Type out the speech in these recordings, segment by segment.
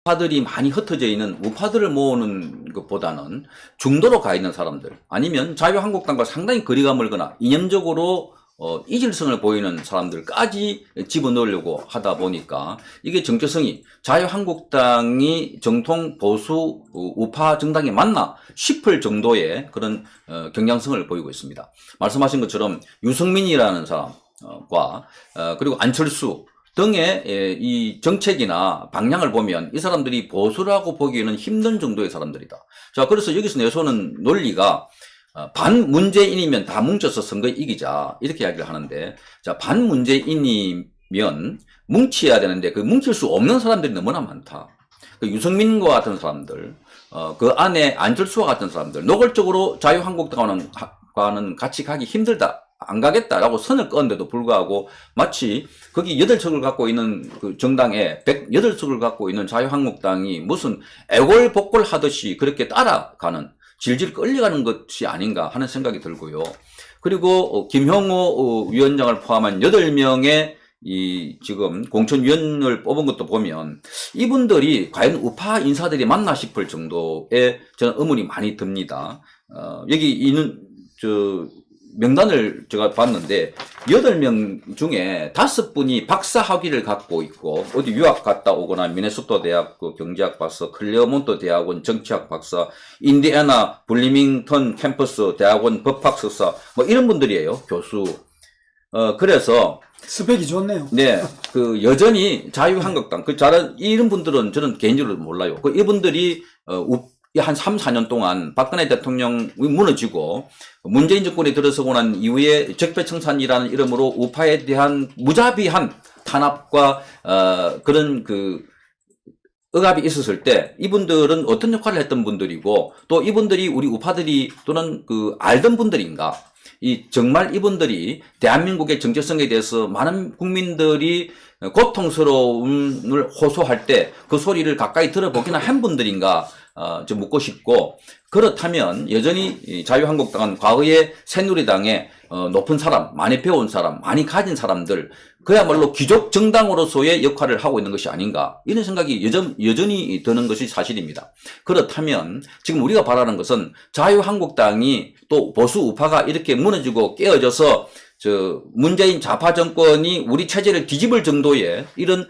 우파들이 많이 흩어져 있는 우파들을 모으는 것보다는 중도로 가 있는 사람들, 아니면 자유한국당과 상당히 거리가 멀거나 이념적으로 이질성을 보이는 사람들까지 집어넣으려고 하다 보니까 이게 정체성이 자유한국당이 정통 보수 우파 정당이 맞나 싶을 정도의 그런 경향성을 보이고 있습니다. 말씀하신 것처럼 유승민이라는 사람과 그리고 안철수 등의 이 정책이나 방향을 보면 이 사람들이 보수라고 보기에는 힘든 정도의 사람들이다. 자, 그래서 여기서 내세우는 논리가 반문재인이면 다 뭉쳐서 선거에 이기자 이렇게 이야기를 하는데, 자, 반문재인이면 뭉쳐야 되는데 그 뭉칠 수 없는 사람들이 너무나 많다. 그 유승민과 같은 사람들, 그 안에 안철수와 같은 사람들, 노골적으로 자유한국당과는 같이 가기 힘들다, 안 가겠다라고 선을 끄는데도 불구하고 마치 거기 8석을 갖고 있는 그 정당에 108석을 갖고 있는 자유한국당이 무슨 애골복골 하듯이 그렇게 따라가는, 질질 끌려가는 것이 아닌가 하는 생각이 들고요. 그리고 김형호 위원장을 포함한 8명의 이 지금 공천위원을 뽑은 것도 보면 이분들이 과연 우파 인사들이 맞나 싶을 정도의 저는 의문이 많이 듭니다. 여기 있는 명단을 제가 봤는데 8명 중에 5분이 박사 학위를 갖고 있고 어디 유학 갔다 오거나 미네소타 대학 경제학 박사, 클레어몬트 대학원 정치학 박사, 인디애나 블리밍턴 캠퍼스 대학원 법학 석사 뭐 이런 분들이에요. 교수. 그래서 스펙이 좋네요. 네, 여전히 자유한국당 이런 분들은 저는 개인적으로 몰라요. 이분들이 한 3, 4년 동안 박근혜 대통령이 무너지고 문재인 정권이 들어서고 난 이후에 적폐청산이라는 이름으로 우파에 대한 무자비한 탄압과 그런 억압이 있었을 때 이분들은 어떤 역할을 했던 분들이고, 또 이분들이 우리 우파들이 또는 알던 분들인가, 정말 이분들이 대한민국의 정체성에 대해서 많은 국민들이 고통스러움을 호소할 때 그 소리를 가까이 들어보기나 한 분들인가 좀 묻고 싶고, 그렇다면 여전히 자유한국당은 과거의 새누리당의 높은 사람, 많이 배운 사람, 많이 가진 사람들, 그야말로 귀족 정당으로서의 역할을 하고 있는 것이 아닌가, 이런 생각이 여전히 드는 것이 사실입니다. 그렇다면 지금 우리가 바라는 것은 자유한국당이 또 보수 우파가 이렇게 무너지고 깨어져서 문재인 좌파 정권이 우리 체제를 뒤집을 정도의 이런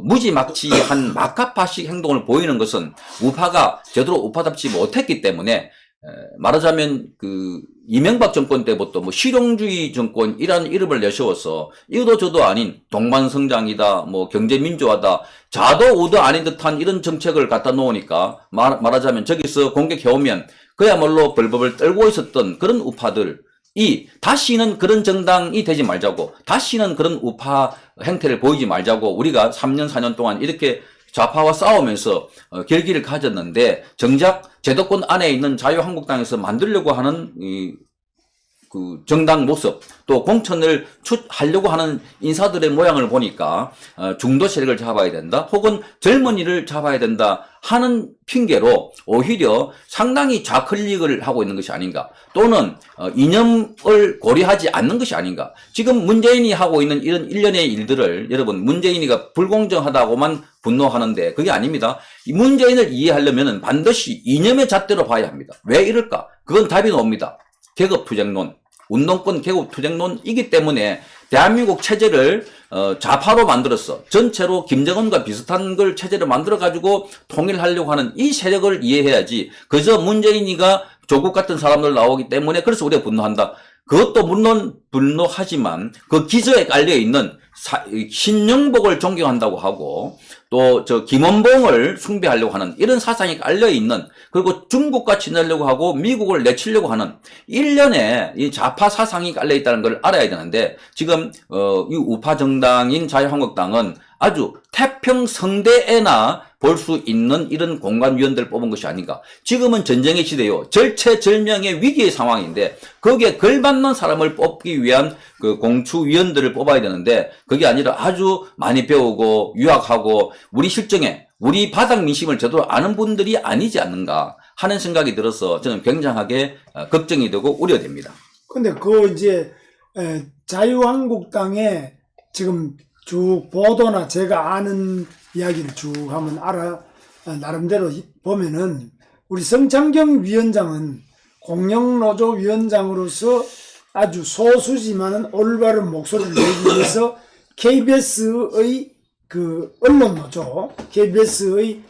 무지막지한 막가파식 행동을 보이는 것은 우파가 제대로 우파답지 못했기 때문에, 말하자면 이명박 정권 때부터 뭐 실용주의 정권이라는 이름을 내세워서 이도 저도 아닌 동반성장이다, 뭐 경제민주화다, 자도 우도 아닌 듯한 이런 정책을 갖다 놓으니까 말하자면 저기서 공격해오면 그야말로 벌벌 떨고 있었던 그런 우파들, 다시는 그런 정당이 되지 말자고, 다시는 그런 우파 행태를 보이지 말자고 우리가 3년, 4년 동안 이렇게 좌파와 싸우면서 결기를 가졌는데, 정작 제도권 안에 있는 자유한국당에서 만들려고 하는 정당 모습, 또 공천을 하려고 하는 인사들의 모양을 보니까 중도 세력을 잡아야 된다, 혹은 젊은이를 잡아야 된다 하는 핑계로 오히려 상당히 좌클릭을 하고 있는 것이 아닌가, 또는 이념을 고려하지 않는 것이 아닌가. 지금 문재인이 하고 있는 이런 일련의 일들을 여러분, 문재인이가 불공정하다고만 분노하는데 그게 아닙니다. 문재인을 이해하려면 반드시 이념의 잣대로 봐야 합니다. 왜 이럴까? 그건 답이 나옵니다. 계급투쟁론, 운동권 계급투쟁론이기 때문에 대한민국 체제를 좌파로 만들었어. 전체로 김정은과 비슷한 걸 체제를 만들어가지고 통일하려고 하는 이 세력을 이해해야지, 그저 문재인이가 조국 같은 사람들 나오기 때문에 그래서 우리가 분노한다. 그것도 물론 분노하지만 그 기저에 깔려있는 신영복을 존경한다고 하고, 또 김원봉을 숭배하려고 하는 이런 사상이 깔려있는, 그리고 중국과 친하려고 하고 미국을 내치려고 하는 일련의 이 좌파 사상이 깔려있다는 걸 알아야 되는데, 지금 이 우파 정당인 자유한국당은 아주 태평성대에나 볼 수 있는 이런 공관위원들을 뽑은 것이 아닌가. 지금은 전쟁의 시대요, 절체절명의 위기의 상황인데 거기에 걸맞는 사람을 뽑기 위한 공추위원들을 뽑아야 되는데, 그게 아니라 아주 많이 배우고 유학하고 우리 실정에, 우리 바닥 민심을 제대로 아는 분들이 아니지 않는가 하는 생각이 들어서 저는 굉장하게 걱정이 되고 우려됩니다. 근데 이제 자유한국당에 지금 쭉 보도나 제가 아는 이야기를 쭉 한번 나름대로 보면은 우리 성창경 위원장은 공영노조 위원장으로서 아주 소수지만은 올바른 목소리를 내기 위해서 KBS의 그 언론노조, KBS의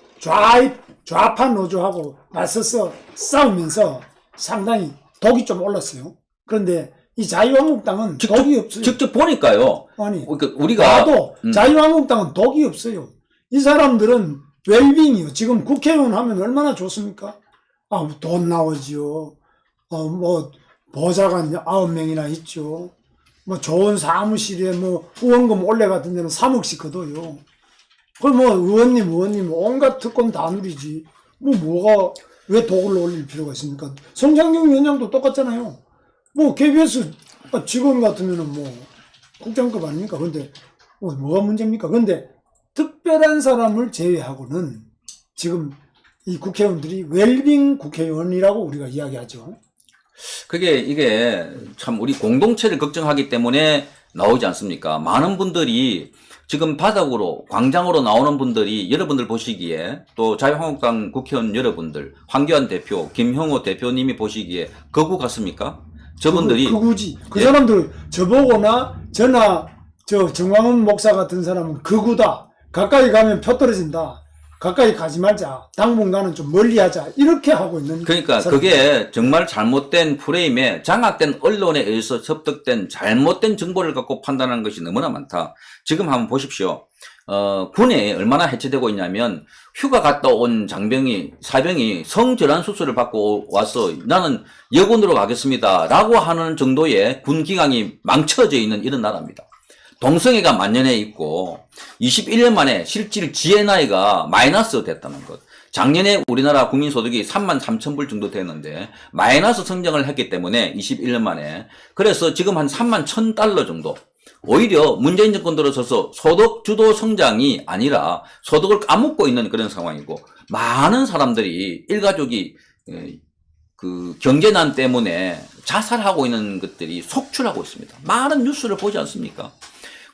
좌파 노조하고 맞서서 싸우면서 상당히 독이 좀 올랐어요. 그런데 이 자유한국당은 독이 없어요. 직접 보니까요. 아니, 그러니까 우리가 나도 자유한국당은 독이 없어요. 이 사람들은 웰빙이요. 지금 국회의원 하면 얼마나 좋습니까? 아, 돈 나오지요. 뭐 보좌관 9명이나 있죠. 뭐 좋은 사무실에 뭐 후원금 올래 같은 데는 3억씩 거둬요. 그럼 뭐 의원님 온갖 특권 다 누리지. 뭐가 왜 독을 올릴 필요가 있습니까? 성장경 위원장도 똑같잖아요. 뭐 KBS 직원 같으면은 뭐 국장급 아닙니까? 근데 뭐가 문제입니까? 근데 특별한 사람을 제외하고는 지금 이 국회의원들이 웰빙 국회의원이라고 우리가 이야기하죠. 이게 참 우리 공동체를 걱정하기 때문에 나오지 않습니까? 많은 분들이 지금 바닥으로, 광장으로 나오는 분들이 여러분들 보시기에 또 자유한국당 국회의원 여러분들, 황교안 대표, 김형호 대표님이 보시기에 거구 같습니까? 저분들이. 극우지. 그 예. 사람들 저보거나 저나 저 정광훈 목사 같은 사람은 극우다. 가까이 가면 표 떨어진다. 가까이 가지 말자. 당분간은 좀 멀리 하자. 이렇게 하고 있는. 그러니까 사람들. 그게 정말 잘못된 프레임에 장악된 언론에 의해서 습득된 잘못된 정보를 갖고 판단하는 것이 너무나 많다. 지금 한번 보십시오. 군에 얼마나 해체되고 있냐면 휴가 갔다 온 사병이 성질환 수술을 받고 와서 나는 여군으로 가겠습니다 라고 하는 정도의 군 기강이 망쳐져 있는 이런 나라입니다. 동성애가 만연해 있고 21년 만에 실질 GNI가 마이너스 됐다는 것. 작년에 우리나라 국민소득이 33,000불 정도 되는데 마이너스 성장을 했기 때문에 21년 만에. 그래서 지금 한 31,000달러 정도. 오히려 문재인 정권 들어서서 소득 주도 성장이 아니라 소득을 까먹고 있는 그런 상황이고, 많은 사람들이 일가족이 그 경제난 때문에 자살하고 있는 것들이 속출하고 있습니다. 많은 뉴스를 보지 않습니까?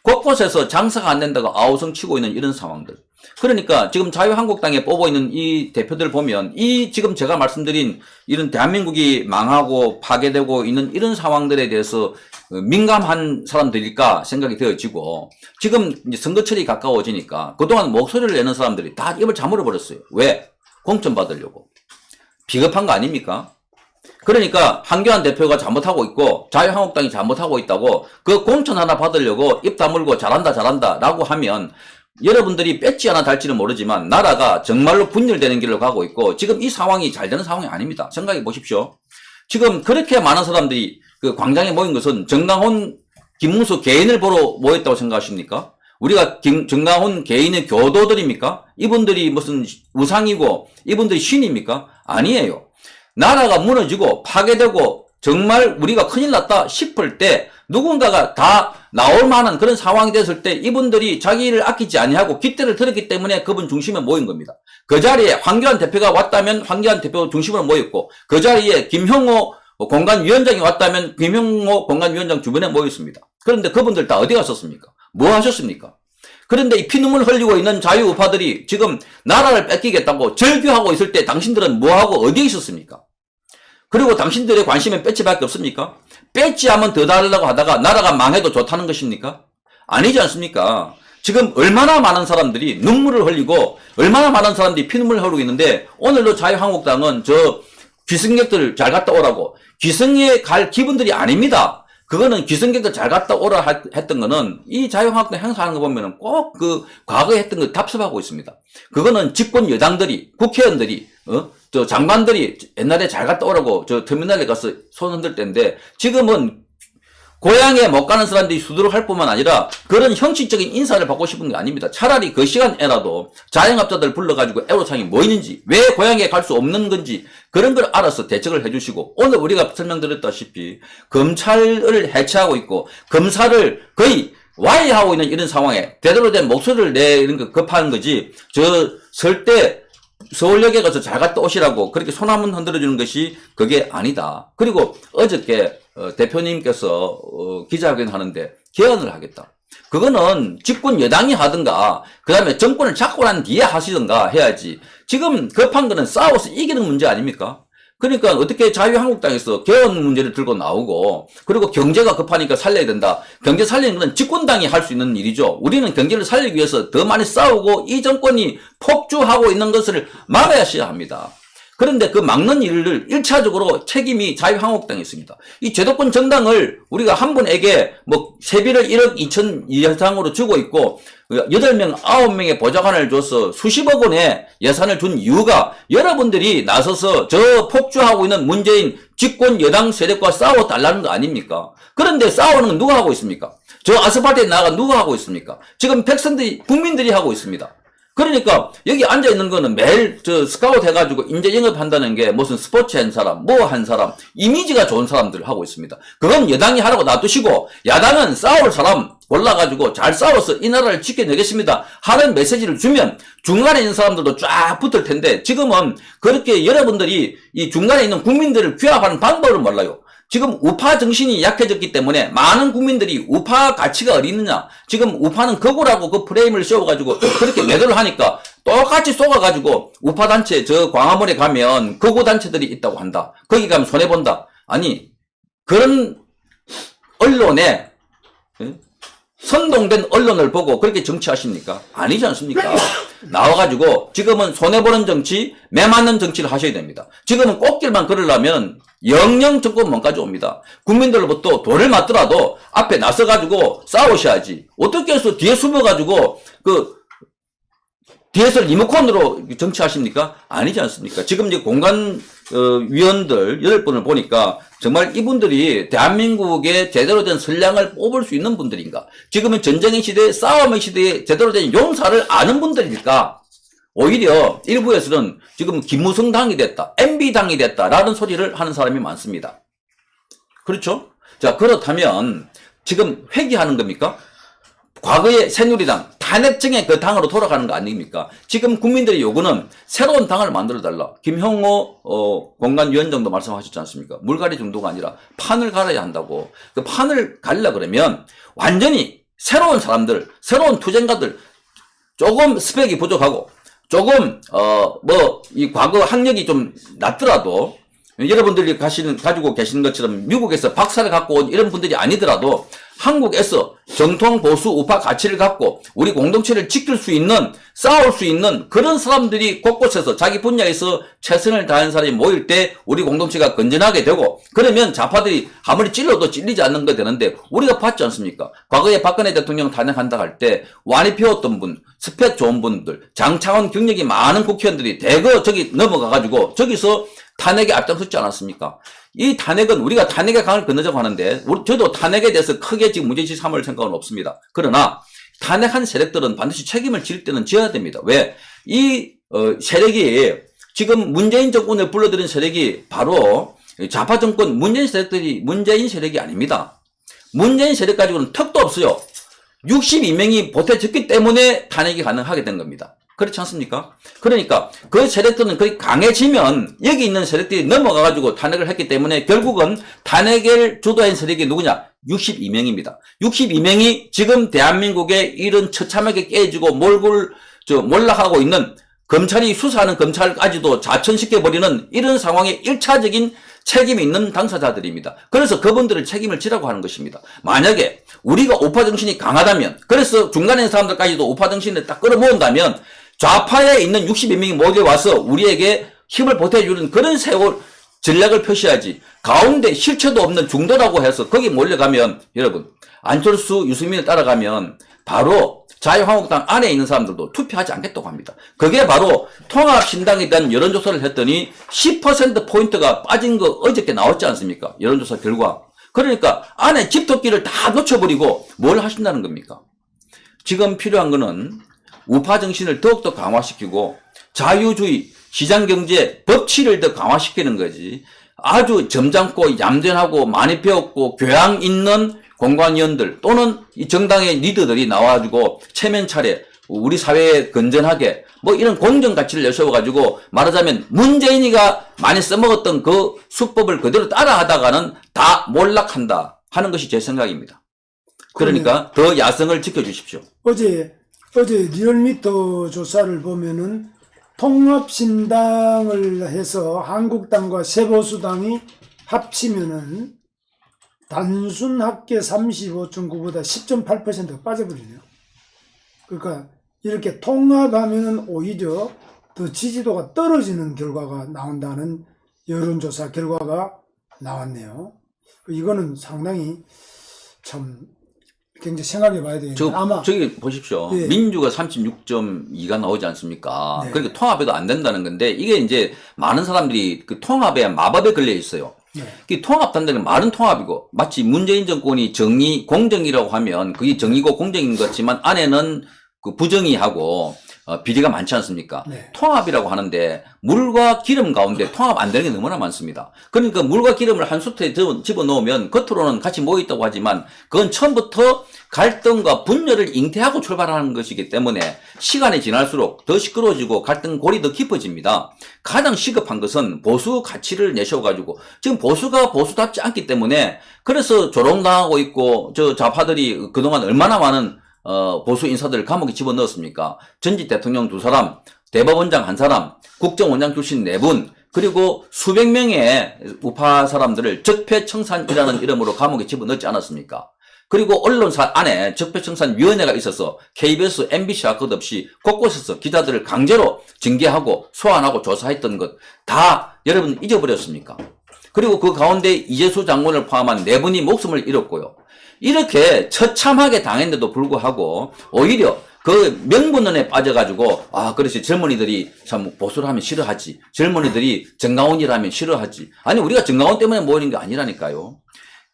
곳곳에서 장사가 안 된다고 아우성 치고 있는 이런 상황들. 그러니까 지금 자유한국당에 뽑아 있는 이 대표들 보면 이 지금 제가 말씀드린 이런 대한민국이 망하고 파괴되고 있는 이런 상황들에 대해서 민감한 사람들일까 생각이 되어지고, 지금 이제 선거철이 가까워지니까 그동안 목소리를 내는 사람들이 다 입을 다물어 버렸어요. 왜? 공천 받으려고. 비겁한 거 아닙니까? 그러니까 황교안 대표가 잘못하고 있고 자유한국당이 잘못하고 있다고 그 공천 하나 받으려고 입 다물고 잘한다 라고 하면 여러분들이 배지 하나 달지는 모르지만 나라가 정말로 분열되는 길로 가고 있고, 지금 이 상황이 잘 되는 상황이 아닙니다. 생각해 보십시오. 지금 그렇게 많은 사람들이 그 광장에 모인 것은 정강훈, 김문수 개인을 보러 모였다고 생각하십니까? 우리가 정강훈 개인의 교도들입니까? 이분들이 무슨 우상이고 이분들이 신입니까? 아니에요. 나라가 무너지고 파괴되고 정말 우리가 큰일 났다 싶을 때 누군가가 다 나올 만한 그런 상황이 됐을 때 이분들이 자기를 아끼지 아니하고 깃대를 들었기 때문에 그분 중심에 모인 겁니다. 그 자리에 황교안 대표가 왔다면 황교안 대표 중심으로 모였고, 그 자리에 김형호 공간위원장이 왔다면 김형호 공간위원장 주변에 모였습니다. 그런데 그분들 다 어디 갔었습니까? 뭐 하셨습니까? 그런데 이 피눈물 흘리고 있는 자유우파들이 지금 나라를 뺏기겠다고 절규하고 있을 때 당신들은 뭐하고 어디에 있었습니까? 그리고 당신들의 관심은 배지밖에 없습니까? 배지하면 더 달라고 하다가 나라가 망해도 좋다는 것입니까? 아니지 않습니까? 지금 얼마나 많은 사람들이 눈물을 흘리고 얼마나 많은 사람들이 피눈물을 흘리고 있는데, 오늘도 자유한국당은 저 귀승객들 잘 갔다 오라고. 귀승에 갈 기분들이 아닙니다. 그거는 귀승객들 잘 갔다 오라 했던 거는 이 자유한국당 행사하는 거 보면은 꼭 그 과거에 했던 거 답습하고 있습니다. 그거는 집권 여당들이, 국회의원들이, 저 장관들이 옛날에 잘 갔다 오라고 저 터미널에 가서 손 흔들 때인데, 지금은 고향에 못 가는 사람들이 수두룩 할 뿐만 아니라 그런 형식적인 인사를 받고 싶은 게 아닙니다. 차라리 그 시간에라도 자영업자들 불러가지고 애로창이 뭐 있는지, 왜 고향에 갈 수 없는 건지 그런 걸 알아서 대책을 해주시고, 오늘 우리가 설명드렸다시피 검찰을 해체하고 있고 검사를 거의 와해하고 있는 이런 상황에 제대로 된 목소리를 내는 거 급한 거지, 저 설 때 서울역에 가서 잘 갔다 오시라고 그렇게 손 한번 흔들어주는 것이 그게 아니다. 그리고 어저께 대표님께서 기자회견 하는데 개헌을 하겠다. 그거는 집권 여당이 하든가 그 다음에 정권을 잡고 난 뒤에 하시든가 해야지. 지금 급한 거는 싸워서 이기는 문제 아닙니까? 그러니까 어떻게 자유한국당에서 개헌 문제를 들고 나오고 그리고 경제가 급하니까 살려야 된다. 경제 살리는 건 집권당이 할 수 있는 일이죠. 우리는 경제를 살리기 위해서 더 많이 싸우고 이 정권이 폭주하고 있는 것을 막아야 합니다. 그런데 그 막는 일을 1차적으로 책임이 자유한국당에 있습니다. 이 제도권 정당을 우리가 한 분에게 뭐 세비를 1억 2천 이상으로 주고 있고 8명, 9명의 보좌관을 줘서 수십억 원의 예산을 준 이유가 여러분들이 나서서 저 폭주하고 있는 문재인 집권 여당 세력과 싸워달라는 거 아닙니까? 그런데 싸우는 건 누가 하고 있습니까? 저 아스팔트에 나가 누가 하고 있습니까? 지금 백성들이, 국민들이 하고 있습니다. 그러니까 여기 앉아 있는 거는 매일 저 스카우트 해가지고 인재 영입한다는 게 무슨 스포츠 한 사람, 뭐 한 사람, 이미지가 좋은 사람들을 하고 있습니다. 그건 여당이 하라고 놔두시고 야당은 싸울 사람 골라가지고 잘 싸워서 이 나라를 지켜내겠습니다 하는 메시지를 주면 중간에 있는 사람들도 쫙 붙을 텐데 지금은 그렇게 여러분들이 이 중간에 있는 국민들을 규합하는 방법을 몰라요. 지금 우파 정신이 약해졌기 때문에 많은 국민들이 우파 가치가 어디 있느냐. 지금 우파는 거구라고 그 프레임을 씌워가지고 그렇게 매도를 하니까 똑같이 쏘가가지고 우파 단체 저 광화문에 가면 거구 단체들이 있다고 한다. 거기 가면 손해본다. 아니 그런 언론에 선동된 언론을 보고 그렇게 정치하십니까? 아니지 않습니까? 나와가지고 지금은 손해보는 정치, 매맞는 정치를 하셔야 됩니다. 지금은 꽃길만 걸으려면 영영 정권만까지 옵니다. 국민들로부터 돌을 맞더라도 앞에 나서가지고 싸우셔야지. 어떻게 해서 뒤에 숨어가지고 뒤에서 리모컨으로 정치하십니까? 아니지 않습니까? 지금 이제 공관위원들 8분을 보니까 정말 이분들이 대한민국의 제대로 된 선량을 뽑을 수 있는 분들인가? 지금은 전쟁의 시대, 싸움의 시대에 제대로 된 용사를 아는 분들일까? 오히려 일부에서는 지금 김무성 당이 됐다, MB 당이 됐다라는 소리를 하는 사람이 많습니다. 그렇죠? 자, 그렇다면 지금 회귀하는 겁니까? 과거의 새누리당, 탄핵증의 그 당으로 돌아가는 거 아닙니까? 지금 국민들의 요구는 새로운 당을 만들어달라. 김형호 공관위원장도 말씀하셨지 않습니까? 물갈이 정도가 아니라 판을 갈아야 한다고. 그 판을 갈려 그러면 완전히 새로운 사람들, 새로운 투쟁가들, 조금 스펙이 부족하고 조금 이 과거 학력이 좀 낮더라도 여러분들이 가지고 계시는 것처럼 미국에서 박사를 갖고 온 이런 분들이 아니더라도 한국에서 정통 보수 우파 가치를 갖고 우리 공동체를 지킬 수 있는, 싸울 수 있는 그런 사람들이 곳곳에서 자기 분야에서 최선을 다하는 사람이 모일 때 우리 공동체가 건전하게 되고, 그러면 좌파들이 아무리 찔러도 찔리지 않는 거 되는데 우리가 봤지 않습니까? 과거에 박근혜 대통령 탄핵한다 할 때 완이 피웠던 분, 스펙 좋은 분들, 장차원 경력이 많은 국회의원들이 대거 저기 넘어가가지고 저기서 탄핵에 앞장섰지 않았습니까? 이 탄핵은 우리가 탄핵의 강을 건너자고 하는데 저도 탄핵에 대해서 크게 지금 문제의식 삼을 생각은 없습니다. 그러나 탄핵한 세력들은 반드시 책임을 질 때는 져야 됩니다. 왜? 이 세력이 지금 문재인 정권을 불러들인 세력이 바로 좌파 정권 문재인 세력이 아닙니다. 문재인 세력 가지고는 턱도 없어요. 62명이 보태졌기 때문에 탄핵이 가능하게 된 겁니다. 그렇지 않습니까? 그러니까 그 세력들은 거의 강해지면 여기 있는 세력들이 넘어가가지고 탄핵을 했기 때문에 결국은 탄핵을 주도한 세력이 누구냐? 62명입니다. 62명이 지금 대한민국의 이런 처참하게 깨지고 몰락하고 있는 검찰이 수사하는 검찰까지도 좌천시켜버리는 이런 상황에 1차적인 책임이 있는 당사자들입니다. 그래서 그분들을 책임을 지라고 하는 것입니다. 만약에 우리가 우파 정신이 강하다면, 그래서 중간에 있는 사람들까지도 우파 정신을 딱 끌어모은다면 좌파에 있는 62명이 모여와서 우리에게 힘을 보태주는 그런 세월 전략을 표시하지, 가운데 실체도 없는 중도라고 해서 거기 몰려가면 여러분 안철수, 유승민을 따라가면 바로 자유한국당 안에 있는 사람들도 투표하지 않겠다고 합니다. 그게 바로 통합신당에 대한 여론조사를 했더니 10%포인트가 빠진 거 어저께 나왔지 않습니까? 여론조사 결과. 그러니까 안에 집토끼를 다 놓쳐버리고 뭘 하신다는 겁니까? 지금 필요한 거는 우파 정신을 더욱더 강화시키고 자유주의, 시장경제, 법치를 더 강화시키는 거지. 아주 점잖고 얌전하고 많이 배웠고 교양 있는 공관위원들 또는 이 정당의 리더들이 나와가지고 체면 차례, 우리 사회에 건전하게 뭐 이런 공정 가치를 내세워가지고 말하자면 문재인이가 많이 써먹었던 그 수법을 그대로 따라하다가는 다 몰락한다 하는 것이 제 생각입니다. 그러니까 더 야성을 지켜주십시오. 어제 리얼미터 조사를 보면은 통합신당을 해서 한국당과 새보수당이 합치면은 단순 합계 35.9보다 10.8%가 빠져버리네요. 그러니까 이렇게 통합하면은 오히려 더 지지도가 떨어지는 결과가 나온다는 여론조사 결과가 나왔네요. 이거는 상당히 참 굉장히 생각해 봐야 되겠네요. 아마 저기 보십시오. 예. 민주가 36.2가 나오지 않습니까? 네. 그러니까 통합해도 안 된다는 건데 이게 이제 많은 사람들이 그 통합에 마법에 걸려 있어요. 네. 그 통합단다는 말은 통합이고 마치 문재인 정권이 정의 공정이라고 하면 그게 정의고 공정인 것 같지만 안에는 그 부정의하고 비리가 많지 않습니까? 네. 통합이라고 하는데 물과 기름 가운데 통합 안 되는 게 너무나 많습니다. 그러니까 물과 기름을 한 수트에 집어넣으면 겉으로는 같이 모여있다고 하지만 그건 처음부터 갈등과 분열을 잉태하고 출발하는 것이기 때문에 시간이 지날수록 더 시끄러워지고 갈등 골이 더 깊어집니다. 가장 시급한 것은 보수 가치를 내세워가지고 지금 보수가 보수답지 않기 때문에 그래서 조롱당하고 있고 저 좌파들이 그동안 얼마나 많은 보수 인사들을 감옥에 집어넣었습니까? 전직 대통령 2사람, 대법원장 1사람, 국정원장 출신 4분, 그리고 수백 명의 우파 사람들을 적폐청산이라는 이름으로 감옥에 집어넣지 않았습니까? 그리고 언론사 안에 적폐청산위원회가 있어서 KBS, MBC와 끝없이 곳곳에서 기자들을 강제로 징계하고 소환하고 조사했던 것 다 여러분 잊어버렸습니까? 그리고 그 가운데 이재수 장관을 포함한 4분이 목숨을 잃었고요. 이렇게 처참하게 당했는데도 불구하고 오히려 그 명분론에 빠져가지고 그래서 젊은이들이 참 보수를 하면 싫어하지. 젊은이들이 정강훈이라면 싫어하지. 아니 우리가 정강훈 때문에 모이는 게 아니라니까요.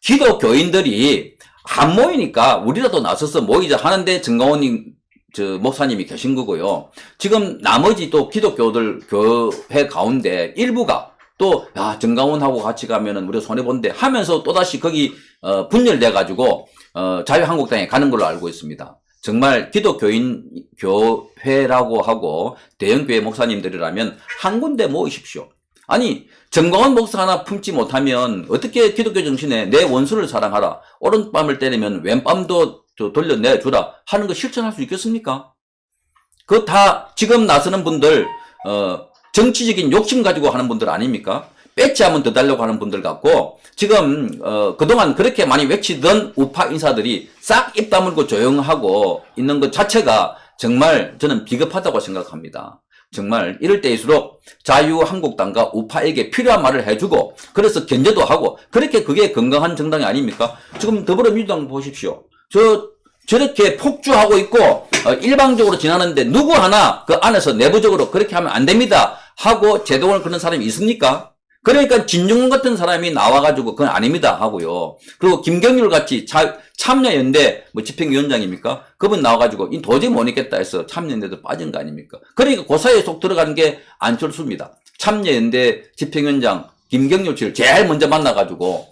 기독교인들이 안 모이니까 우리라도 나서서 모이자 하는데 정강훈 목사님이 계신 거고요. 지금 나머지 또 기독교들 교회 가운데 일부가 또 정강훈하고 같이 가면은 우리가 손해본대 하면서 또다시 거기 분열돼가지고 자유한국당에 가는 걸로 알고 있습니다. 정말 기독교인 교회라고 하고 대형교회 목사님들이라면 한 군데 모이십시오. 아니 정광훈 목사 하나 품지 못하면 어떻게 기독교 정신에 내 원수를 사랑하라, 오른밤을 때리면 왼밤도 돌려내주라 하는 거 실천할 수 있겠습니까? 그거 다 지금 나서는 분들 정치적인 욕심 가지고 하는 분들 아닙니까? 배치하면 더 달라고 하는 분들 같고 지금 그동안 그렇게 많이 외치던 우파 인사들이 싹 입 다물고 조용하고 있는 것 자체가 정말 저는 비겁하다고 생각합니다. 정말 이럴 때일수록 자유한국당과 우파에게 필요한 말을 해주고 그래서 견제도 하고 그렇게 그게 건강한 정당이 아닙니까? 지금 더불어민주당 보십시오. 저렇게 폭주하고 있고 일방적으로 지나는데 누구 하나 그 안에서 내부적으로 그렇게 하면 안 됩니다 하고 제동을 거는 사람이 있습니까? 그러니까 진중권 같은 사람이 나와가지고 그건 아닙니다 하고요. 그리고 김경률 같이 참여연대 집행위원장입니까? 그분 나와가지고 도저히 못 있겠다 해서 참여연대도 빠진 거 아닙니까? 그러니까 그 사이에 속 들어가는 게 안철수입니다. 참여연대 집행위원장 김경률 씨를 제일 먼저 만나가지고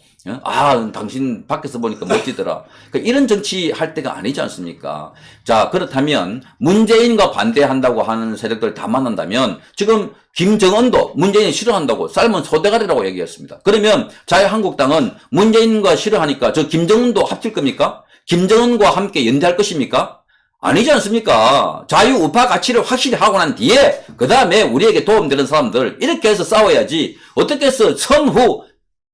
당신 밖에서 보니까 멋지더라. 그러니까 이런 정치 할 때가 아니지 않습니까? 자, 그렇다면 문재인과 반대한다고 하는 세력들 다 만난다면 지금 김정은도 문재인 싫어한다고 삶은 소대가리라고 얘기했습니다. 그러면 자유한국당은 문재인과 싫어하니까 저 김정은도 합칠 겁니까? 김정은과 함께 연대할 것입니까? 아니지 않습니까? 자유우파 가치를 확실히 하고 난 뒤에 그 다음에 우리에게 도움되는 사람들 이렇게 해서 싸워야지 어떻게 해서 선후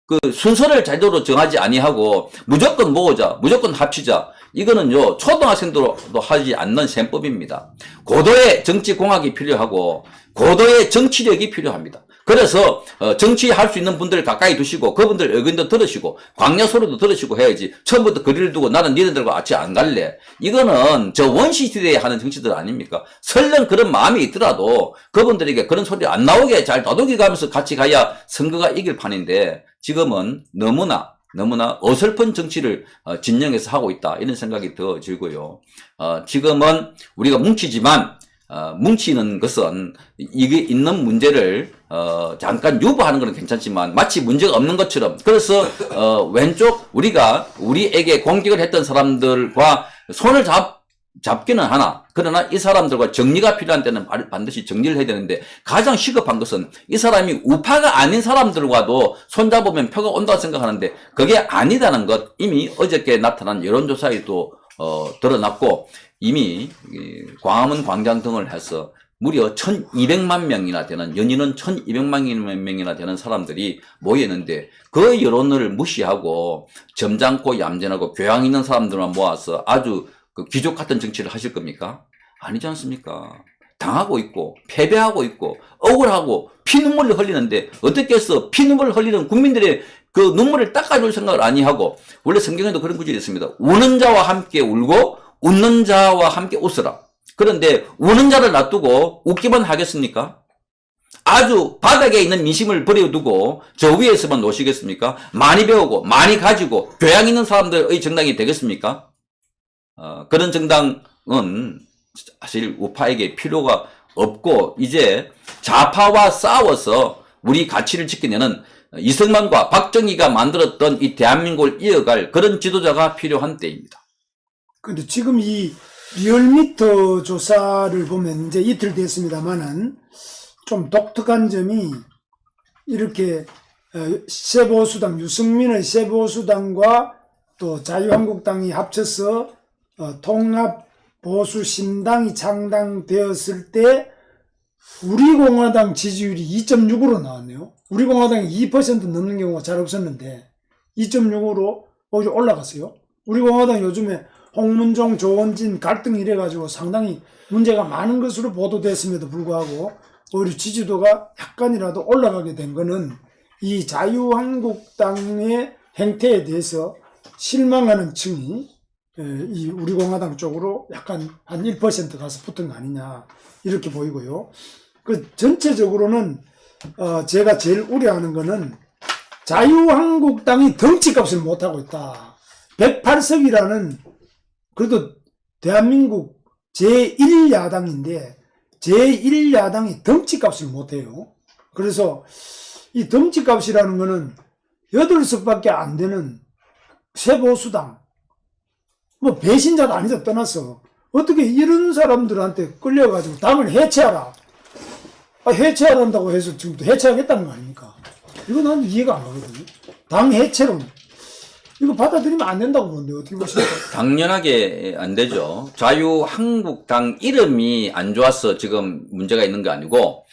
그 순서를 제대로 정하지 아니하고 무조건 모으자, 무조건 합치자. 이거는요 초등학생도 하지 않는 셈법입니다. 고도의 정치 공학이 필요하고 고도의 정치력이 필요합니다. 그래서 정치할 수 있는 분들 가까이 두시고 그분들 의견도 들으시고 광야 소리도 들으시고 해야지 처음부터 거리를 두고 나는 니네들과 같이 안 갈래. 이거는 저 원시시대에 하는 정치들 아닙니까? 설령 그런 마음이 있더라도 그분들에게 그런 소리 안 나오게 잘 다독여가면서 같이 가야 선거가 이길 판인데 지금은 너무나 어설픈 정치를 진영에서 하고 있다 이런 생각이 더 들고요. 지금은 우리가 뭉치지만 뭉치는 것은 이게 있는 문제를 잠깐 유보하는 건 괜찮지만 마치 문제가 없는 것처럼 그래서 왼쪽 우리에게 공격을 했던 사람들과 손을 잡기는 하나. 그러나 이 사람들과 정리가 필요한 때는 반드시 정리를 해야 되는데 가장 시급한 것은 이 사람이 우파가 아닌 사람들과도 손잡으면 표가 온다고 생각하는데 그게 아니다는 것 이미 어저께 나타난 여론조사에도 드러났고 이미 광화문 광장 등을 해서 무려 1200만 명이나 되는 연인은 1200만 명이나 되는 사람들이 모였는데 그 여론을 무시하고 점잖고 얌전하고 교양 있는 사람들만 모아서 아주 그 귀족 같은 정치를 하실 겁니까? 아니지 않습니까? 당하고 있고 패배하고 있고 억울하고 피눈물을 흘리는데 어떻게 해서 피눈물을 흘리는 국민들의 그 눈물을 닦아줄 생각을 아니하고 원래 성경에도 그런 구절이 있습니다. 우는 자와 함께 울고 웃는 자와 함께 웃으라. 그런데 우는 자를 놔두고 웃기만 하겠습니까? 아주 바닥에 있는 민심을 버려두고 저 위에서만 노시겠습니까? 많이 배우고 많이 가지고 교양 있는 사람들의 정당이 되겠습니까? 그런 정당은 사실 우파에게 필요가 없고 이제 좌파와 싸워서 우리 가치를 지키려는 이승만과 박정희가 만들었던 이 대한민국을 이어갈 그런 지도자가 필요한 때입니다. 근데 지금 이 리얼미터 조사를 보면 이제 이틀 됐습니다만은 좀 독특한 점이 이렇게 새보수당, 유승민의 새보수당과 또 자유한국당이 합쳐서 통합보수신당이 창당되었을 때 우리공화당 지지율이 2.6으로 나왔네요. 우리공화당이 2% 넘는 경우가 잘 없었는데 2.6으로 오히려 올라갔어요. 우리공화당 요즘에 홍문종, 조원진 갈등 이래가지고 상당히 문제가 많은 것으로 보도됐음에도 불구하고 오히려 지지도가 약간이라도 올라가게 된 거는 이 자유한국당의 행태에 대해서 실망하는 층이 이 우리공화당 쪽으로 약간 한 1% 가서 붙은 거 아니냐 이렇게 보이고요. 그 전체적으로는 제가 제일 우려하는 거는 자유한국당이 덩치값을 못하고 있다. 108석이라는 그래도 대한민국 제1야당인데 제1야당이 덩치값을 못해요. 그래서 이 덩치값이라는 거는 8석밖에 안 되는 새보수당 뭐 배신자도 아니다 떠나서 어떻게 이런 사람들한테 끌려가지고 당을 해체하라. 해체하란다고 해서 지금도 해체하겠다는 거 아닙니까? 이거 난 이해가 안 가거든요. 당 해체론. 이거 받아들이면 안 된다고 보는데 어떻게 보십니까? 당연하게 안 되죠. 자유한국당 이름이 안 좋아서 지금 문제가 있는 게 아니고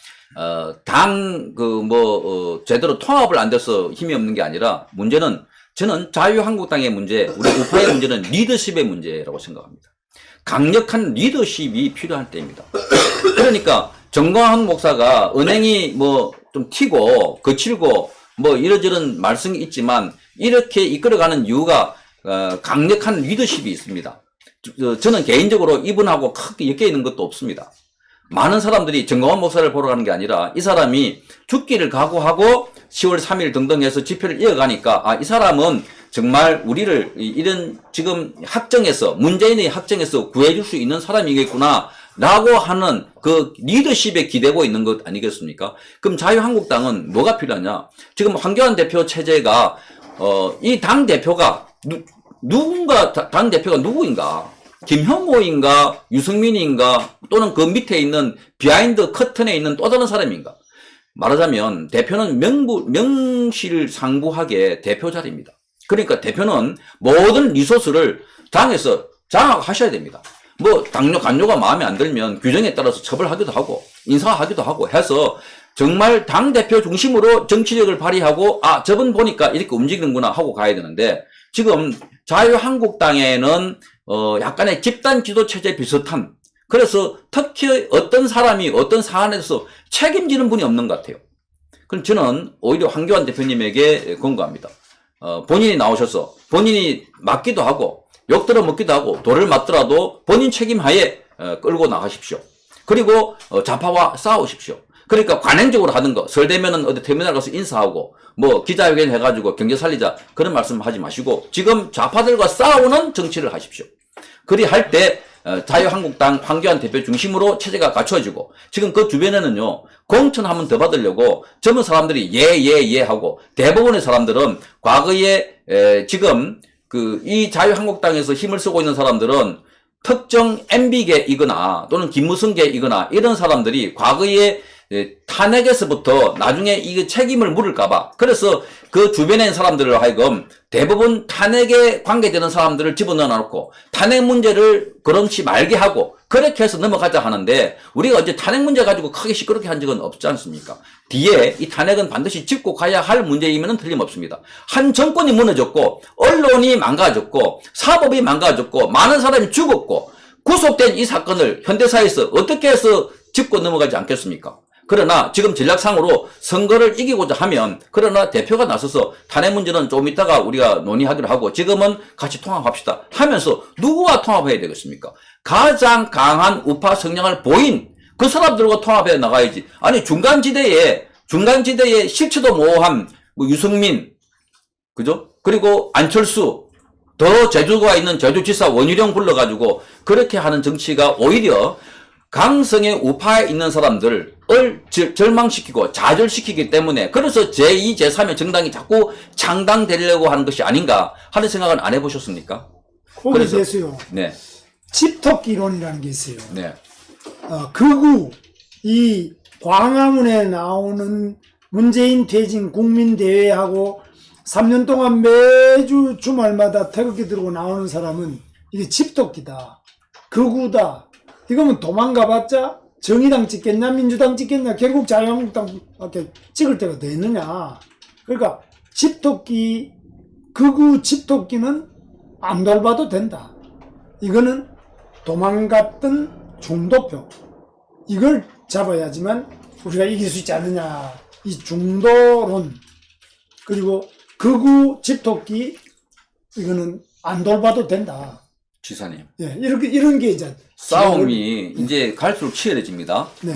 제대로 통합을 안 돼서 힘이 없는 게 아니라 문제는 저는 자유한국당의 문제, 우리 우파의 문제는 리더십의 문제라고 생각합니다. 강력한 리더십이 필요한 때입니다. 그러니까 정광훈 목사가 은행이 좀 튀고 거칠고 이러저런 말씀이 있지만 이렇게 이끌어가는 이유가 강력한 리더십이 있습니다. 저는 개인적으로 이분하고 크게 엮여 있는 것도 없습니다. 많은 사람들이 정광훈 목사를 보러 가는 게 아니라 이 사람이 죽기를 각오하고 10월 3일 등등 해서 집회를 이어가니까 이 사람은 정말 우리를 이런 지금 학정에서 문재인의 학정에서 구해줄 수 있는 사람이겠구나 라고 하는 그 리더십에 기대고 있는 것 아니겠습니까? 그럼 자유한국당은 뭐가 필요하냐? 지금 황교안 대표 체제가 이 당 대표가 당 대표가 누구인가? 김형호인가? 유승민인가? 또는 그 밑에 있는 비하인드 커튼에 있는 또 다른 사람인가? 말하자면 대표는 명실상부하게 대표 자리입니다. 그러니까 대표는 모든 리소스를 당에서 장악하셔야 됩니다. 간료가 마음에 안 들면 규정에 따라서 처벌하기도 하고 인사하기도 하고 해서 정말 당대표 중심으로 정치력을 발휘하고 저분 보니까 이렇게 움직이는구나 하고 가야 되는데 지금 자유한국당에는 약간의 집단 지도 체제 비슷한 그래서 특히 어떤 사람이 어떤 사안에서 책임지는 분이 없는 것 같아요. 그럼 저는 오히려 황교안 대표님에게 권고합니다. 본인이 나오셔서 본인이 맞기도 하고 욕 들어먹기도 하고 돌을 맞더라도 본인 책임하에 끌고 나가십시오. 그리고 좌파와 싸우십시오. 그러니까 관행적으로 하는 거 설대면은 어디 터미널 가서 인사하고 기자회견 해가지고 경제 살리자 그런 말씀 하지 마시고 지금 좌파들과 싸우는 정치를 하십시오. 그리 할 때 자유한국당 황교안 대표 중심으로 체제가 갖춰지고 지금 그 주변에는요 공천 한 번 더 받으려고 젊은 사람들이 예 하고 대부분의 사람들은 과거에 지금 이 자유한국당에서 힘을 쓰고 있는 사람들은 특정 MB계이거나 또는 김무성계이거나 이런 사람들이 과거에 탄핵에서부터 나중에 이 책임을 물을까봐 그래서 그 주변에 있는 사람들을 하여금 대부분 탄핵에 관계되는 사람들을 집어넣어 놓고 탄핵 문제를 그럼치 말게 하고 그렇게 해서 넘어가자 하는데 우리가 어제 탄핵 문제 가지고 크게 시끄럽게 한 적은 없지 않습니까? 뒤에 이 탄핵은 반드시 짚고 가야 할 문제임은 틀림없습니다. 한 정권이 무너졌고 언론이 망가졌고 사법이 망가졌고 많은 사람이 죽었고 구속된 이 사건을 현대사에서 어떻게 해서 짚고 넘어가지 않겠습니까? 그러나 지금 전략상으로 선거를 이기고자 하면 그러나 대표가 나서서 탄핵 문제는 좀 이따가 우리가 논의하기로 하고 지금은 같이 통합합시다 하면서 누구와 통합해야 되겠습니까? 가장 강한 우파 성향을 보인 그 사람들과 통합해 나가야지. 아니 중간지대에 실체도 모호한 뭐 유승민 그죠? 그리고 안철수 더 제주도가 있는 제주지사 원희룡 불러가지고 그렇게 하는 정치가 오히려 강성의 우파에 있는 사람들을 절망시키고 좌절시키기 때문에 그래서 제2, 제3의 정당이 자꾸 창당되려고 하는 것이 아닌가 하는 생각은 안 해보셨습니까? 거기에 대해서요. 네. 집토끼론이라는 게 있어요. 네. 극우, 이 광화문에 나오는 문재인 퇴진 국민대회하고 3년 동안 매주 주말마다 태극기 들고 나오는 사람은 이게 집토끼다. 극우다. 이거면 도망가봤자 정의당 찍겠냐 민주당 찍겠냐 결국 자유한국당밖에 찍을 때가 되느냐. 그러니까 집토끼 극우 집토끼는 안 돌봐도 된다. 이거는 도망갔던 중도표 이걸 잡아야지만 우리가 이길 수 있지 않느냐. 이 중도론 그리고 극우 집토끼 이거는 안 돌봐도 된다. 지사님. 예, 이런 게 이제 싸움이 이제 갈수록 치열해집니다. 네.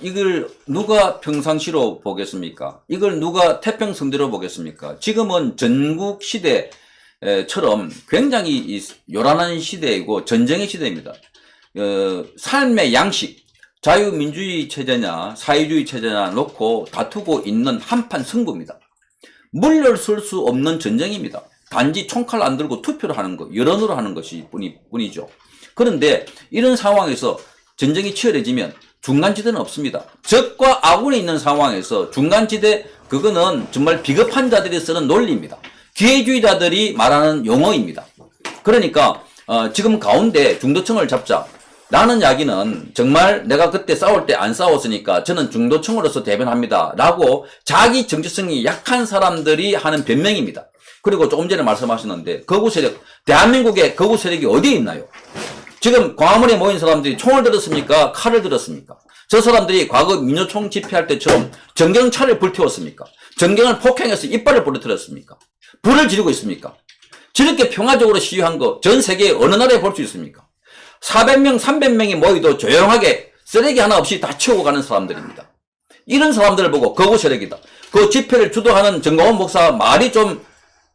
이걸 누가 평상시로 보겠습니까? 이걸 누가 태평성대로 보겠습니까? 지금은 전국 시대처럼 굉장히 요란한 시대이고 전쟁의 시대입니다. 삶의 양식, 자유민주주의 체제냐 사회주의 체제냐 놓고 다투고 있는 한판 승부입니다. 물러설 수 없는 전쟁입니다. 단지 총칼 안 들고 투표를 하는 것, 여론으로 하는 것이 뿐이죠. 그런데 이런 상황에서 전쟁이 치열해지면 중간지대는 없습니다. 적과 아군이 있는 상황에서 중간지대 그거는 정말 비겁한 자들이 쓰는 논리입니다. 기회주의자들이 말하는 용어입니다. 그러니까 지금 가운데 중도층을 잡자. 라는 이야기는 정말 내가 그때 싸울 때 안 싸웠으니까 저는 중도층으로서 대변합니다. 라고 자기 정치성이 약한 사람들이 하는 변명입니다. 그리고 조금 전에 말씀하셨는데 거구 세력, 대한민국의 거구 세력이 어디에 있나요? 지금 광화문에 모인 사람들이 총을 들었습니까? 칼을 들었습니까? 저 사람들이 과거 민노총 집회할 때처럼 정경차를 불태웠습니까? 정경을 폭행해서 이빨을 부러뜨렸습니까? 불을 지르고 있습니까? 저렇게 평화적으로 시위한 거 전 세계 어느 나라에 볼 수 있습니까? 400명, 300명이 모이도 조용하게 쓰레기 하나 없이 다 치우고 가는 사람들입니다. 이런 사람들을 보고 거구 세력이다. 그 집회를 주도하는 정광훈 목사 말이 좀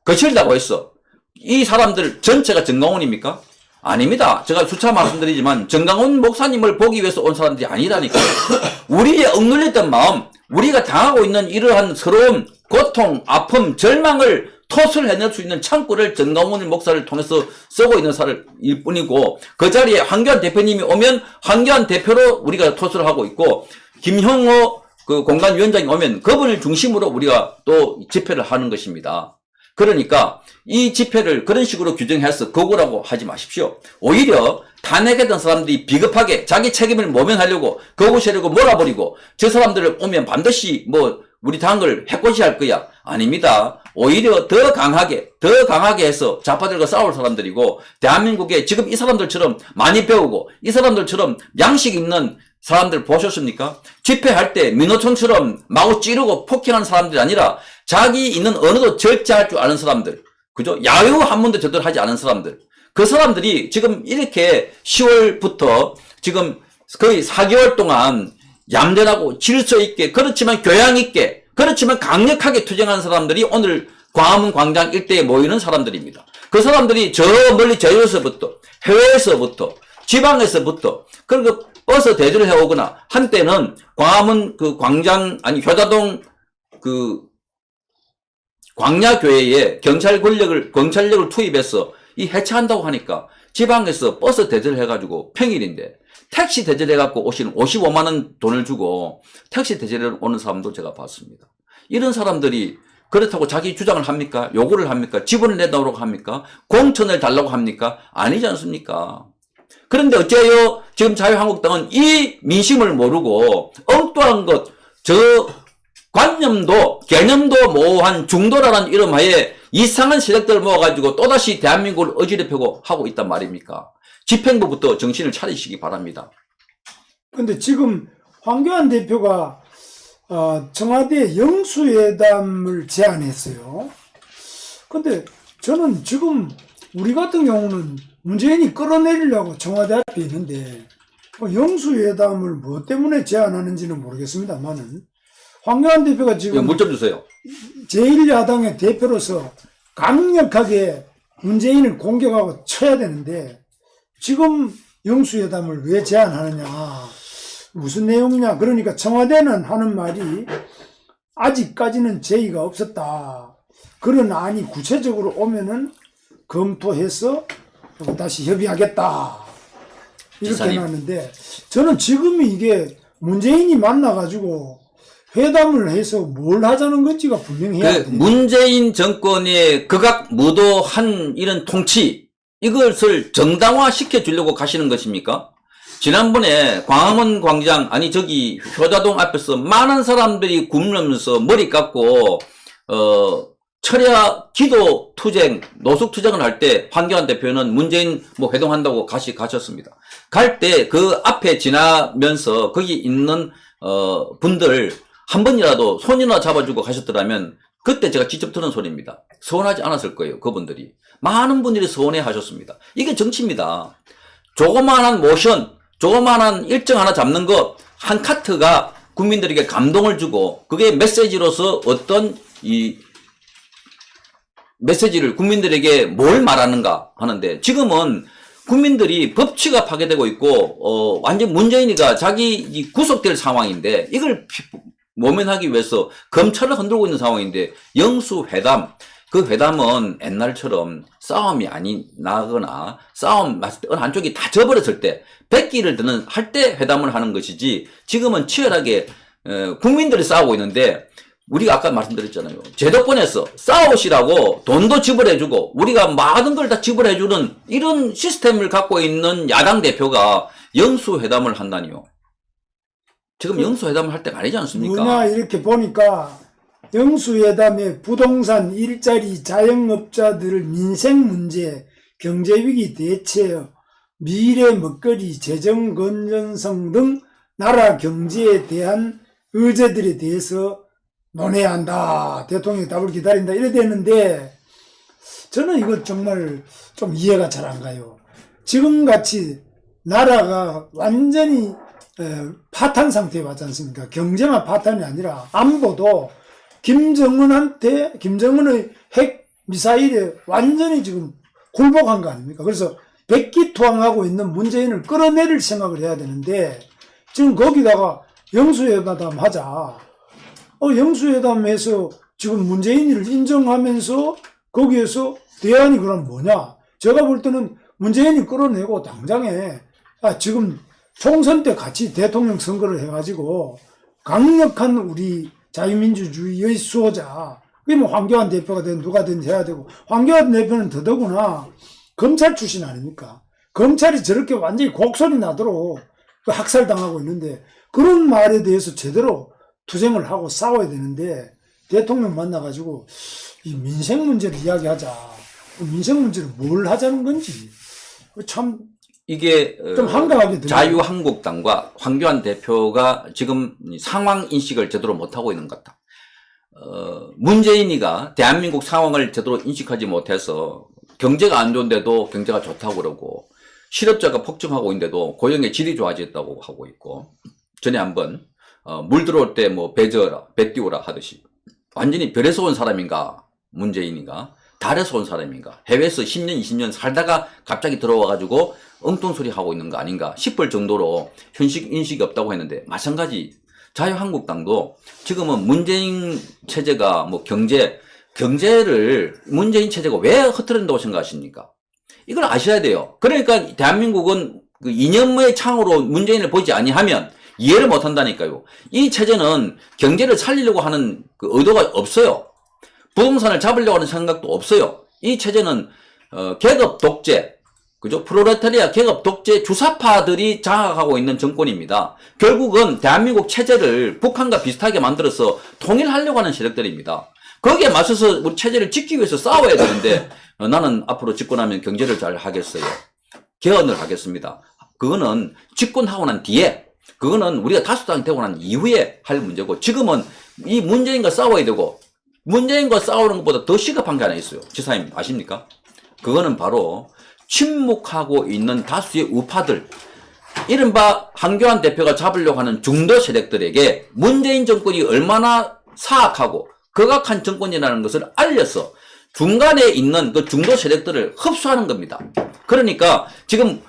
거칠다고 했어. 이 사람들 전체가 정광훈입니까? 아닙니다. 제가 수차 말씀드리지만 정광훈 목사님을 보기 위해서 온 사람들이 아니라니까요. 우리의 억눌렸던 마음, 우리가 당하고 있는 이러한 서러움, 고통, 아픔, 절망을 토스를 해낼 수 있는 창구를 정광훈 목사를 통해서 쓰고 있는 사람일 뿐이고 그 자리에 황교안 대표님이 오면 황교안 대표로 우리가 토스를 하고 있고 김형호 그 공간위원장이 오면 그분을 중심으로 우리가 또 집회를 하는 것입니다. 그러니까 이 집회를 그런 식으로 규정해서 거구라고 하지 마십시오. 오히려 탄핵했던 사람들이 비겁하게 자기 책임을 모면하려고 거구 세력을 몰아버리고 저 사람들을 오면 반드시 뭐 우리 당을 해코지할 거야. 아닙니다. 오히려 더 강하게 해서 좌파들과 싸울 사람들이고 대한민국에 지금 이 사람들처럼 많이 배우고 이 사람들처럼 양식 있는 사람들 보셨습니까? 집회할 때 민노총처럼 마구 찌르고 폭행하는 사람들이 아니라 자기 있는 언어도 절제할 줄 아는 사람들, 그죠? 야유 한 번도 제대로 하지 않은 사람들. 그 사람들이 지금 이렇게 10월부터 지금 거의 4개월 동안 얌전하고 질서 있게 그렇지만 교양 있게 그렇지만 강력하게 투쟁하는 사람들이 오늘 광화문 광장 일대에 모이는 사람들입니다. 그 사람들이 저 멀리 제주에서부터 해외에서부터 지방에서부터 그리고 어서 대주를 해오거나 한때는 광화문 그 광장 아니 효자동 그 광야교회에 경찰력을 투입해서 이 해체한다고 하니까 지방에서 버스 대절 해가지고 평일인데 택시 대절해갖고 오시는 55만 원 돈을 주고 택시 대절해 오는 사람도 제가 봤습니다. 이런 사람들이 그렇다고 자기 주장을 합니까? 요구를 합니까? 지분을 내놓으라고 합니까? 공천을 달라고 합니까? 아니지 않습니까? 그런데 어째요? 지금 자유한국당은 이 민심을 모르고 엉뚱한 것, 저 관념도 개념도 모호한 중도라는 이름 하에 이상한 세력들을 모아가지고 또다시 대한민국을 어지럽히고 하고 있단 말입니까? 집행부부터 정신을 차리시기 바랍니다. 근데 지금 황교안 대표가 청와대 영수회담을 제안했어요. 근데 저는 지금 우리 같은 경우는 문재인이 끌어내리려고 청와대 앞에 있는데 영수회담을 뭐 때문에 제안하는지는 모르겠습니다만은 황교안 대표가 지금 물 좀 주세요. 제1야당의 대표로서 강력하게 문재인을 공격하고 쳐야 되는데 지금 영수회담을 왜 제안하느냐, 무슨 내용이냐. 그러니까 청와대는 하는 말이 아직까지는 제의가 없었다. 그런 안이 구체적으로 오면은 검토해서 다시 협의하겠다. 이렇게 지사님. 해놨는데 저는 지금이 이게 문재인이 만나가지고 회담을 해서 뭘 하자는 건지가 분명해야 돼요. 문재인 정권의 극악무도한 이런 통치, 이것을 정당화 시켜주려고 가시는 것입니까? 지난번에 광화문 광장, 아니 저기 효자동 앞에서 많은 사람들이 굶으면서 머리 깎고 철야 기도 투쟁, 노숙 투쟁을 할 때 황교안 대표는 문재인 뭐 회동한다고 가셨습니다. 갈 때 그 앞에 지나면서 거기 있는 분들 한 번이라도 손이나 잡아주고 가셨더라면 그때 제가 직접 들은 소리입니다. 서운하지 않았을 거예요. 그분들이. 많은 분들이 서운해 하셨습니다. 이게 정치입니다. 조그마한 모션, 조그마한 일정 하나 잡는 것, 한 카트가 국민들에게 감동을 주고 그게 메시지로서 어떤 이 메시지를 국민들에게 뭘 말하는가 하는데 지금은 국민들이 법치가 파괴되고 있고 완전 문재인이가 자기 구속될 상황인데 이걸 모면하기 위해서 검찰을 흔들고 있는 상황인데 영수회담, 그 회담은 옛날처럼 싸움이 아니 나거나 싸움 맞을 때 어느 한쪽이 다 져버렸을 때 백기를 드는 할 때 회담을 하는 것이지 지금은 치열하게 국민들이 싸우고 있는데 우리가 아까 말씀드렸잖아요. 제도권에서 싸우시라고 돈도 지불해주고 우리가 모든 걸 다 지불해주는 이런 시스템을 갖고 있는 야당 대표가 영수회담을 한다니요. 지금 영수회담을 할 때가 아니지 않습니까? 뭐냐 이렇게 보니까 영수회담에 부동산, 일자리, 자영업자들 민생 문제, 경제위기 대체, 미래 먹거리, 재정 건전성 등 나라 경제에 대한 의제들에 대해서 논해야 한다. 대통령의 답을 기다린다. 이래 되는데 저는 이거 정말 좀 이해가 잘 안 가요. 지금같이 나라가 완전히 파탄 상태에 왔지 않습니까? 경제만 파탄이 아니라 안보도 김정은의 핵 미사일에 완전히 지금 굴복한 거 아닙니까? 그래서 백기투항하고 있는 문재인을 끌어내릴 생각을 해야 되는데 지금 거기다가 영수회담 하자. 영수회담에서 지금 문재인을 인정하면서 거기에서 대안이 그럼 뭐냐? 제가 볼 때는 문재인이 끌어내고 당장에 지금 총선 때 같이 대통령 선거를 해가지고 강력한 우리 자유민주주의의 수호자, 그게 뭐 황교안 대표가 된 누가 든 해야 되고, 황교안 대표는 더더구나 검찰 출신 아닙니까? 검찰이 저렇게 완전히 곡소리 나도록 학살당하고 있는데 그런 말에 대해서 제대로 투쟁을 하고 싸워야 되는데 대통령 만나가지고 이 민생 문제를 이야기하자. 민생 문제를 뭘 하자는 건지 참 이게 좀 한가하게 들려요. 자유한국당과 황교안 대표가 지금 상황 인식을 제대로 못하고 있는 것 같다. 문재인이가 대한민국 상황을 제대로 인식하지 못해서 경제가 안 좋은데도 경제가 좋다고 그러고 실업자가 폭증하고 있는데도 고용의 질이 좋아졌다고 하고 있고 전에 한번 물 들어올 때 뭐 배 저어라, 배 띄우라 하듯이 완전히 별에서 온 사람인가 문재인이가 달에서 온 사람인가 해외에서 10년, 20년 살다가 갑자기 들어와가지고 엉뚱 소리 하고 있는 거 아닌가 싶을 정도로 현실 인식이 없다고 했는데 마찬가지 자유한국당도 지금은 문재인 체제가 뭐 경제를 문재인 체제가 왜 흐트린다고 생각하십니까? 이걸 아셔야 돼요. 그러니까 대한민국은 그 이념의 창으로 문재인을 보지 아니하면 이해를 못 한다니까요. 이 체제는 경제를 살리려고 하는 그 의도가 없어요. 부동산을 잡으려고 하는 생각도 없어요. 이 체제는 계급 독재, 그죠? 프롤레타리아 계급 독재 주사파들이 장악하고 있는 정권입니다. 결국은 대한민국 체제를 북한과 비슷하게 만들어서 통일하려고 하는 세력들입니다. 거기에 맞서서 우리 체제를 지키기 위해서 싸워야 되는데 나는 앞으로 집권하면 경제를 잘 하겠어요. 개헌을 하겠습니다. 그거는 집권하고 난 뒤에, 그거는 우리가 다수당이 되고 난 이후에 할 문제고, 지금은 이 문재인과 싸워야 되고, 문재인과 싸우는 것보다 더 시급한 게 하나 있어요. 지사님 아십니까? 그거는 바로 침묵하고 있는 다수의 우파들, 이른바 한교안 대표가 잡으려고 하는 중도 세력들에게 문재인 정권이 얼마나 사악하고 극악한 정권이라는 것을 알려서 중간에 있는 그 중도 세력들을 흡수하는 겁니다. 그러니까 지금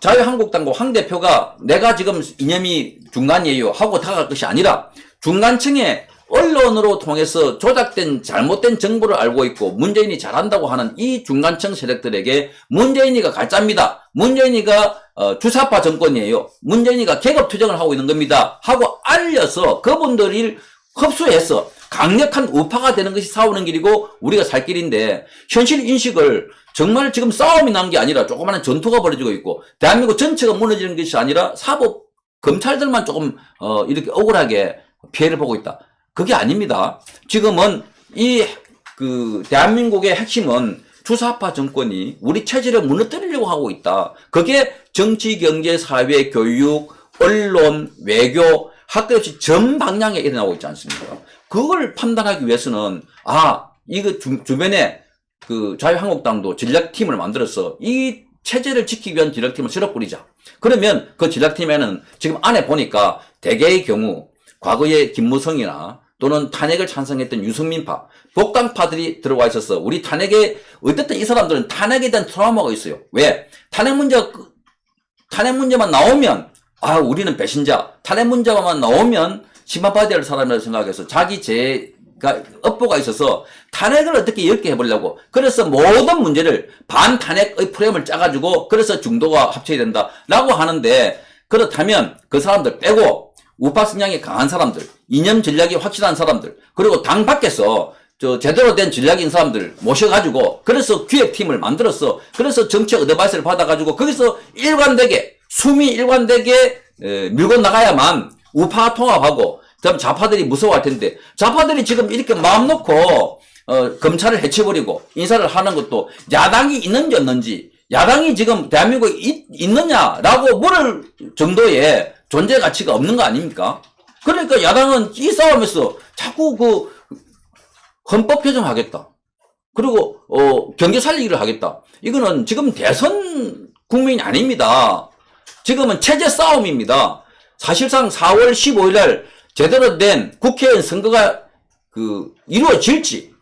자유한국당과 황 대표가 내가 지금 이념이 중간이에요 하고 다가갈 것이 아니라, 중간층에 언론으로 통해서 조작된 잘못된 정보를 알고 있고 문재인이 잘한다고 하는 이 중간층 세력들에게 문재인이가 가짜입니다. 문재인이가 주사파 정권이에요. 문재인이가 계급 투쟁을 하고 있는 겁니다. 하고 알려서 그분들을 흡수해서 강력한 우파가 되는 것이 싸우는 길이고 우리가 살 길인데, 현실 인식을 정말 지금 싸움이 난 게 아니라 조그마한 전투가 벌어지고 있고 대한민국 전체가 무너지는 것이 아니라 사법 검찰들만 조금 이렇게 억울하게 피해를 보고 있다. 그게 아닙니다. 지금은 대한민국의 핵심은 주사파 정권이 우리 체제를 무너뜨리려고 하고 있다. 그게 정치, 경제, 사회, 교육, 언론, 외교, 학교 없이 전 방향에 일어나고 있지 않습니까? 그걸 판단하기 위해서는, 이거 주변에 그 자유한국당도 전략팀을 만들어서 이 체제를 지키기 위한 전략팀을 실어뿌리자. 그러면 그 전략팀에는 지금 안에 보니까 대개의 경우 과거에 김무성이나 또는 탄핵을 찬성했던 유승민파, 복당파들이 들어와 있어서 우리 탄핵에, 어쨌든 이 사람들은 탄핵에 대한 트라우마가 있어요. 왜? 탄핵 문제만 나오면, 우리는 배신자, 탄핵 문제만 나오면 심판받아야 할 사람이라고 생각해서 자기 업보가 있어서 탄핵을 어떻게 엷게 해보려고, 그래서 모든 문제를 반탄핵의 프레임을 짜가지고 그래서 중도가 합쳐야 된다라고 하는데, 그렇다면 그 사람들 빼고 우파 성향이 강한 사람들, 이념 전략이 확실한 사람들, 그리고 당 밖에서 제대로 된 전략인 사람들 모셔가지고 그래서 기획팀을 만들어서 그래서 정책 어드바이스를 받아가지고 거기서 숨이 일관되게 밀고 나가야만 우파 통합하고, 그다음 좌파들이 무서워할 텐데, 좌파들이 지금 이렇게 마음 놓고 검찰을 해쳐버리고 인사를 하는 것도 야당이 있는지 없는지, 야당이 지금 대한민국에 있느냐라고 물을 정도의 존재 가치가 없는 거 아닙니까? 그러니까 야당은 이 싸움에서 자꾸 헌법 개정하겠다, 그리고 경제 살리기를 하겠다. 이거는 지금 대선 국민이 아닙니다. 지금은 체제 싸움입니다. 사실상 4월 15일 날 제대로 된 국회의원 선거가 이루어질지,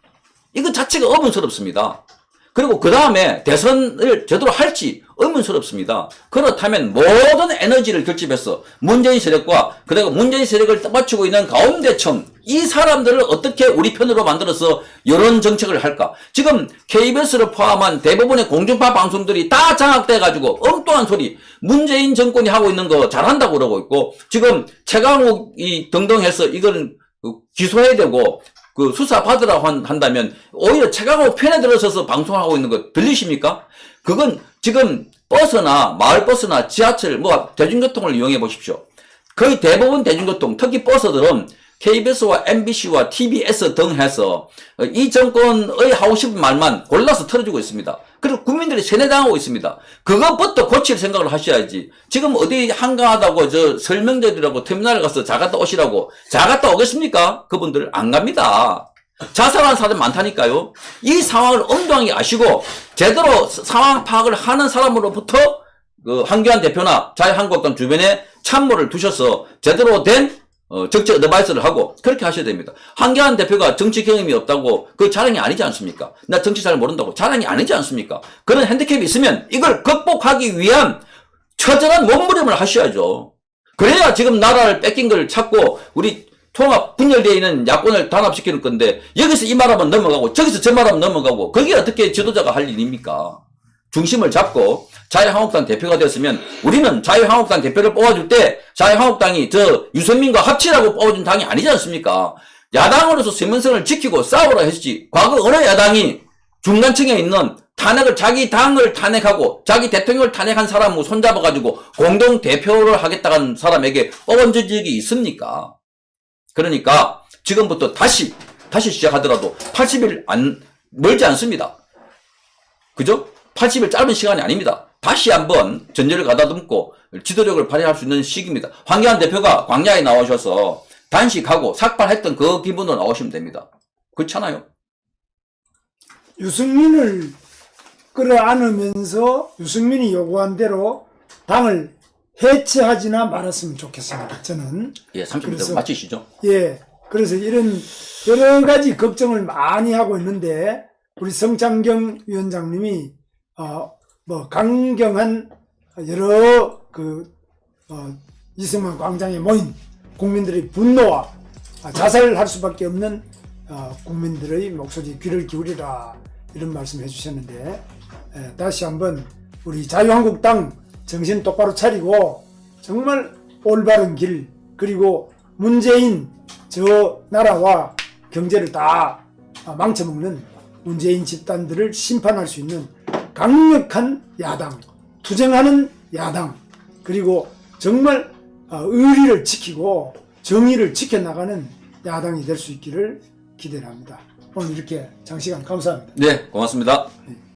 이거 자체가 의문스럽습니다. 그리고 그 다음에 대선을 제대로 할지 의문스럽습니다. 그렇다면 모든 에너지를 결집해서 문재인 세력과, 그리고 문재인 세력을 맞추고 있는 가운데층, 이 사람들을 어떻게 우리 편으로 만들어서 여론 정책을 할까? 지금 KBS를 포함한 대부분의 공중파 방송들이 다 장악돼가지고 엉뚱한 소리, 문재인 정권이 하고 있는 거 잘한다고 그러고 있고, 지금 최강욱이 등등 해서 이건 기소해야 되고 수사 받으라고 한다면 오히려 최강욱 편에 들어서서 방송하고 있는 거 들리십니까? 그건 지금 버스나 마을버스나 지하철 대중교통을 이용해 보십시오. 거의 대부분 대중교통, 특히 버스들은 KBS와 MBC와 TBS 등 해서 이 정권의 하고 싶은 말만 골라서 틀어주고 있습니다. 그리고 국민들이 세뇌당하고 있습니다. 그것부터 고칠 생각을 하셔야지. 지금 어디 한가하다고 설명절이라고 터미널에 가서 잘 갔다 오시라고, 잘 갔다 오겠습니까? 그분들 안 갑니다. 자살한 사람 많다니까요. 이 상황을 엉뚱하게 아시고 제대로 상황 파악을 하는 사람으로부터 한교안 대표나 자유한국당 주변에 참모를 두셔서 제대로 된 정치 어드바이스를 하고 그렇게 하셔야 됩니다. 한교안 대표가 정치 경험이 없다고 그 자랑이 아니지 않습니까? 나 정치 잘 모른다고 자랑이 아니지 않습니까? 그런 핸디캡이 있으면 이걸 극복하기 위한 처절한 몸부림을 하셔야죠. 그래야 지금 나라를 뺏긴 걸 찾고 우리 통합 분열되어 있는 야권을 단합시키는 건데, 여기서 이 말하면 넘어가고 저기서 저 말하면 넘어가고, 그게 어떻게 지도자가 할 일입니까? 중심을 잡고 자유한국당 대표가 되었으면 우리는 자유한국당 대표를 뽑아줄 때 자유한국당이 저 유승민과 합치라고 뽑아준 당이 아니지 않습니까? 야당으로서 신분성을 지키고 싸우라 했지. 과거 어느 야당이 중간층에 있는 탄핵을 자기 당을 탄핵하고 자기 대통령을 탄핵한 사람을 손잡아가지고 공동 대표를 하겠다는 사람에게 뽑아준 적이 있습니까? 그러니까 지금부터 다시 시작하더라도 80일 멀지 않습니다. 그죠? 80일 짧은 시간이 아닙니다. 다시 한번 전열을 가다듬고 지도력을 발휘할 수 있는 시기입니다. 황교안 대표가 광야에 나오셔서 단식하고 삭발했던 그 기분으로 나오시면 됩니다. 그렇잖아요. 유승민을 끌어안으면서 유승민이 요구한 대로 당을 해체하지나 말았으면 좋겠습니다. 저는. 예, 30분 그래서- 마치시죠. 예. 그래서 이런 여러 가지 걱정을 많이 하고 있는데 우리 성창경 위원장님이 뭐 강경한 여러 이승만 광장에 모인 국민들의 분노와 자살할 수밖에 없는 국민들의 목소리에 귀를 기울이라 이런 말씀을 해주셨는데 다시 한번 우리 자유한국당 정신 똑바로 차리고 정말 올바른 길 그리고 문재인 저 나라와 경제를 다 망쳐먹는 문재인 집단들을 심판할 수 있는 강력한 야당, 투쟁하는 야당, 그리고 정말 의리를 지키고 정의를 지켜나가는 야당이 될 수 있기를 기대합니다. 오늘 이렇게 장시간 감사합니다. 네, 고맙습니다.